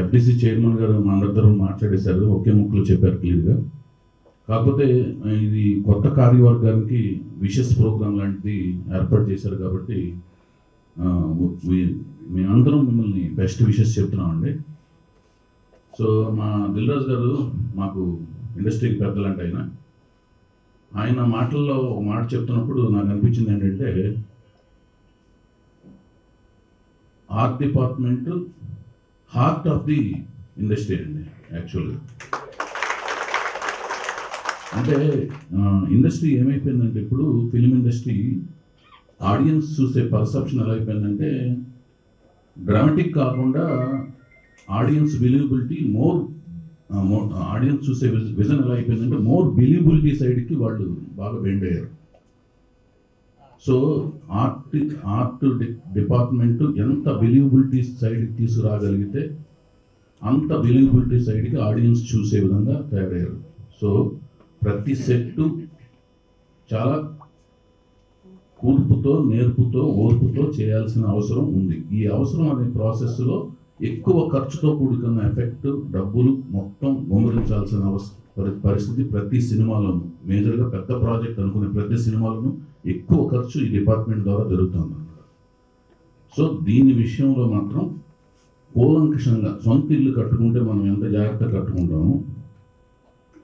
FDC chairman గారు మా అందరితో మాట్లాడేశారు, ఒకే ముక్కలు చెప్పారు క్లియర్గా. కాకపోతే ఇది కొత్త కార్యవర్గానికి విషెస్ ప్రోగ్రామ్ లాంటిది ఏర్పాటు చేశారు కాబట్టి మేమందరం మిమ్మల్ని బెస్ట్ విషెస్ చెప్తున్నామండి. సో మా దిల్రాజ్ గారు మాకు ఇండస్ట్రీకి పెద్దలంటే ఆయన మాటల్లో ఒక మాట చెప్తున్నప్పుడు నాకు అనిపించింది ఏంటంటే, art department heart of the industry అండి. యాక్చువల్గా అంటే ఇండస్ట్రీ ఏమైపోయిందంటే, ఇప్పుడు ఫిలిం ఇండస్ట్రీ ఆడియన్స్ చూసే పర్సెప్షన్ ఎలా అయిపోయిందంటే, డ్రామాటిక్ కాకుండా ఆడియన్స్ బిలీవబిలిటీ ఆడియన్స్ చూసే విజన్ ఎలా అయిపోయిందంటే మోర్ బిలీవబిలిటీ సైడ్కి వాళ్ళు బాగా బెండ్ అయ్యారు. సో ఆర్ట్ డిపార్ట్మెంట్ ఎంత బిలీవబిలిటీ సైడ్కి తీసుకురాగలిగితే అంత బిలీవబిలిటీ సైడ్కి ఆడియన్స్ చూసే విధంగా తయారయ్యారు. సో ప్రతి సెట్టు చాలా కూర్పుతో, నేర్పుతో, ఓర్పుతో చేయాల్సిన అవసరం ఉంది. ఈ అవసరం అనే ప్రాసెస్లో ఎక్కువ ఖర్చుతో కూడుకున్న ఎఫెక్ట్, డబ్బులు మొత్తం గుమ్మరించాల్సిన పరిస్థితి ప్రతి సినిమాలోనూ, మేజర్గా పెద్ద ప్రాజెక్ట్ అనుకునే ప్రతి సినిమాలోనూ ఎక్కువ ఖర్చు ఈ డిపార్ట్మెంట్ ద్వారా జరుగుతుంది. సో దీని విషయంలో మాత్రం కూలంకషంగా, సొంత ఇల్లు కట్టుకుంటే మనం ఎంత జాగ్రత్తగా కట్టుకుంటామో,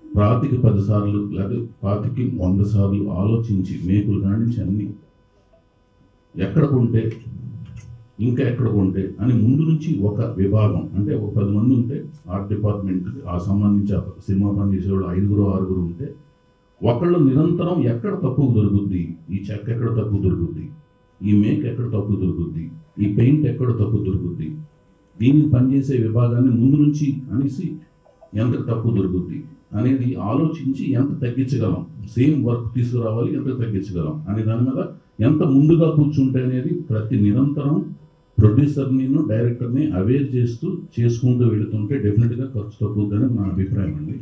10 సార్లు లేకపోతే 100 సార్లు ఆలోచించి మేకులు కానించి అన్ని ఎక్కడ కొంటే ఇంకా ఎక్కడ కొంటే అని ముందు నుంచి ఒక విభాగం, అంటే ఒక 10 మంది ఉంటే ఆర్ట్ డిపార్ట్మెంట్ ఆ సంబంధించి సినిమా పని చేసేవాళ్ళు 5-6 ఉంటే, ఒకళ్ళు నిరంతరం ఎక్కడ తక్కువ దొరుకుద్ది, ఈ చెక్క ఎక్కడ తక్కువ దొరుకుద్ది, ఈ మేక్ ఎక్కడ తక్కువ దొరుకుద్ది, ఈ పెయింట్ ఎక్కడ తక్కువ దొరుకుద్ది, దీనికి పనిచేసే విభాగాన్ని ముందు నుంచి అనేసి ఎంత తక్కువ దొరుకుద్ది అనేది ఆలోచించి ఎంత తగ్గించగలం, సేమ్ వర్క్ తీసుకురావాలి ఎంత తగ్గించగలం అనే దాని మీద ఎంత ముందుగా కూర్చుంటే అనేది ప్రతి నిరంతరం ప్రొడ్యూసర్ని, డైరెక్టర్ని అవేర్ చేసుకుంటూ వెళుతుంటే డెఫినెట్గా ఖర్చు తగ్గుద్దని నా అభిప్రాయం అండి.